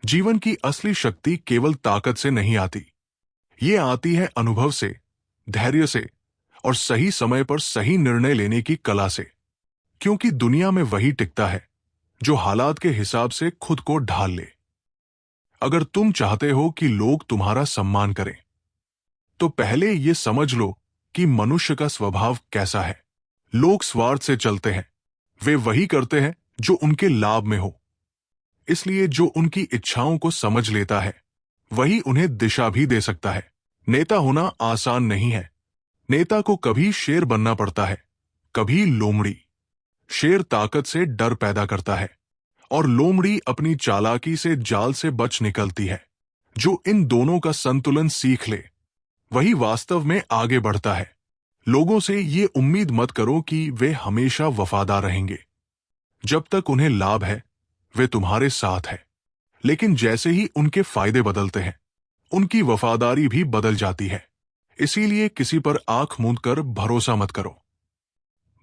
जीवन की असली शक्ति केवल ताकत से नहीं आती। ये आती है अनुभव से, धैर्य से और सही समय पर सही निर्णय लेने की कला से। क्योंकि दुनिया में वही टिकता है जो हालात के हिसाब से खुद को ढाल ले। अगर तुम चाहते हो कि लोग तुम्हारा सम्मान करें, तो पहले ये समझ लो कि मनुष्य का स्वभाव कैसा है। लोग स्वार्थ से चलते हैं। वे वही करते हैं जो उनके लाभ में हो। इसलिए जो उनकी इच्छाओं को समझ लेता है, वही उन्हें दिशा भी दे सकता है। नेता होना आसान नहीं है। नेता को कभी शेर बनना पड़ता है, कभी लोमड़ी। शेर ताकत से डर पैदा करता है और लोमड़ी अपनी चालाकी से जाल से बच निकलती है। जो इन दोनों का संतुलन सीख ले, वही वास्तव में आगे बढ़ता है। लोगों से ये उम्मीद मत करो कि वे हमेशा वफादार रहेंगे। जब तक उन्हें लाभ है, वे तुम्हारे साथ है। लेकिन जैसे ही उनके फायदे बदलते हैं, उनकी वफादारी भी बदल जाती है। इसीलिए किसी पर आंख मूंद कर भरोसा मत करो,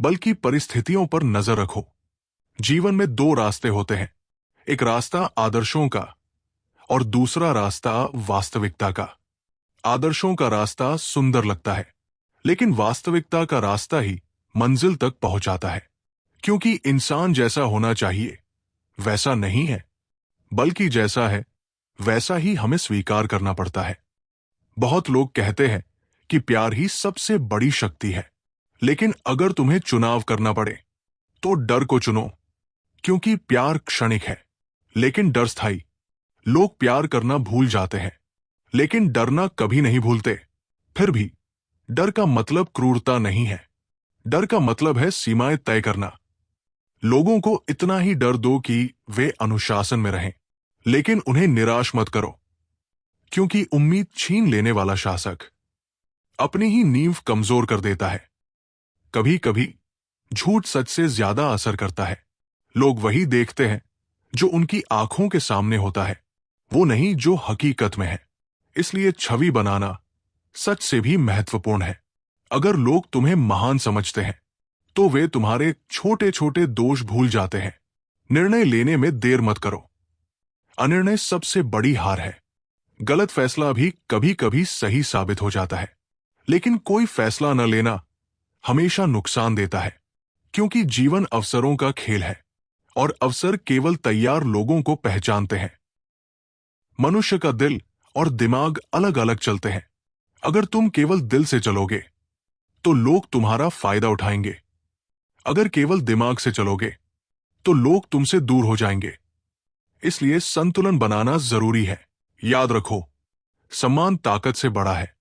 बल्कि परिस्थितियों पर नजर रखो। जीवन में दो रास्ते होते हैं, एक रास्ता आदर्शों का और दूसरा रास्ता वास्तविकता का। आदर्शों का रास्ता सुंदर लगता है, लेकिन वास्तविकता का रास्ता ही मंजिल तक पहुंचाता है। क्योंकि इंसान जैसा होना चाहिए वैसा नहीं है, बल्कि जैसा है वैसा ही हमें स्वीकार करना पड़ता है। बहुत लोग कहते हैं कि प्यार ही सबसे बड़ी शक्ति है, लेकिन अगर तुम्हें चुनाव करना पड़े तो डर को चुनो। क्योंकि प्यार क्षणिक है, लेकिन डर स्थायी। लोग प्यार करना भूल जाते हैं, लेकिन डरना कभी नहीं भूलते। फिर भी डर का मतलब क्रूरता नहीं है। डर का मतलब है सीमाएं तय करना। लोगों को इतना ही डर दो कि वे अनुशासन में रहें, लेकिन उन्हें निराश मत करो। क्योंकि उम्मीद छीन लेने वाला शासक अपनी ही नींव कमजोर कर देता है। कभी कभी झूठ सच से ज्यादा असर करता है। लोग वही देखते हैं जो उनकी आंखों के सामने होता है, वो नहीं जो हकीकत में है। इसलिए छवि बनाना सच से भी महत्वपूर्ण है। अगर लोग तुम्हें महान समझते हैं, तो वे तुम्हारे छोटे छोटे दोष भूल जाते हैं। निर्णय लेने में देर मत करो। अनिर्णय सबसे बड़ी हार है। गलत फैसला भी कभी कभी सही साबित हो जाता है, लेकिन कोई फैसला न लेना हमेशा नुकसान देता है। क्योंकि जीवन अवसरों का खेल है और अवसर केवल तैयार लोगों को पहचानते हैं। मनुष्य का दिल और दिमाग अलग अलग चलते हैं। अगर तुम केवल दिल से चलोगे तो लोग तुम्हारा फायदा उठाएंगे। अगर केवल दिमाग से चलोगे तो लोग तुमसे दूर हो जाएंगे। इसलिए संतुलन बनाना जरूरी है। याद रखो, सम्मान ताकत से बड़ा है।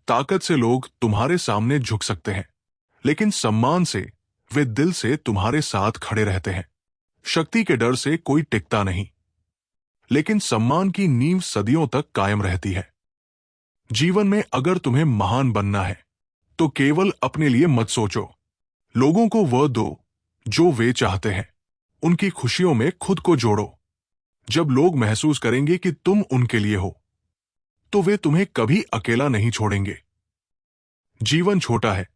ताकत से लोग तुम्हारे सामने झुक सकते हैं, लेकिन सम्मान से वे दिल से तुम्हारे साथ खड़े रहते हैं। शक्ति के डर से कोई टिकता नहीं, लेकिन सम्मान की नींव सदियों तक कायम रहती है। जीवन में अगर तुम्हें महान बनना है, तो केवल अपने लिए मत सोचो। लोगों को वह दो जो वे चाहते हैं। उनकी खुशियों में खुद को जोड़ो। जब लोग महसूस करेंगे कि तुम उनके लिए हो, तो वे तुम्हें कभी अकेला नहीं छोड़ेंगे। जीवन छोटा है,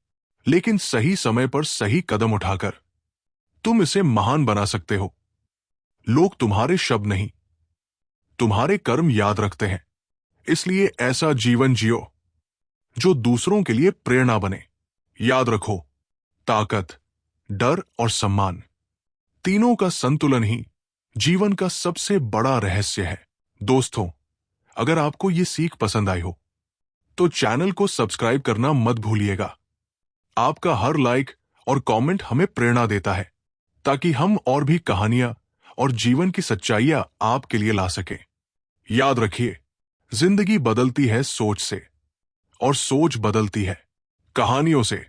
लेकिन सही समय पर सही कदम उठाकर तुम इसे महान बना सकते हो। लोग तुम्हारे शब्द नहीं, तुम्हारे कर्म याद रखते हैं। इसलिए ऐसा जीवन जियो जो दूसरों के लिए प्रेरणा बने। याद रखो, ताकत, डर और सम्मान, तीनों का संतुलन ही जीवन का सबसे बड़ा रहस्य है। दोस्तों, अगर आपको ये सीख पसंद आई हो, तो चैनल को सब्सक्राइब करना मत भूलिएगा। आपका हर लाइक और कमेंट हमें प्रेरणा देता है, ताकि हम और भी कहानियां और जीवन की सच्चाइयां आपके लिए ला सकें। याद रखिए, जिंदगी बदलती है सोच से, और सोच बदलती है कहानियों से।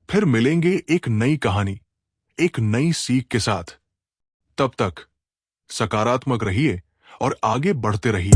फिर मिलेंगे एक नई कहानी, एक नई सीख के साथ। तब तक सकारात्मक रहिए और आगे बढ़ते रहिए।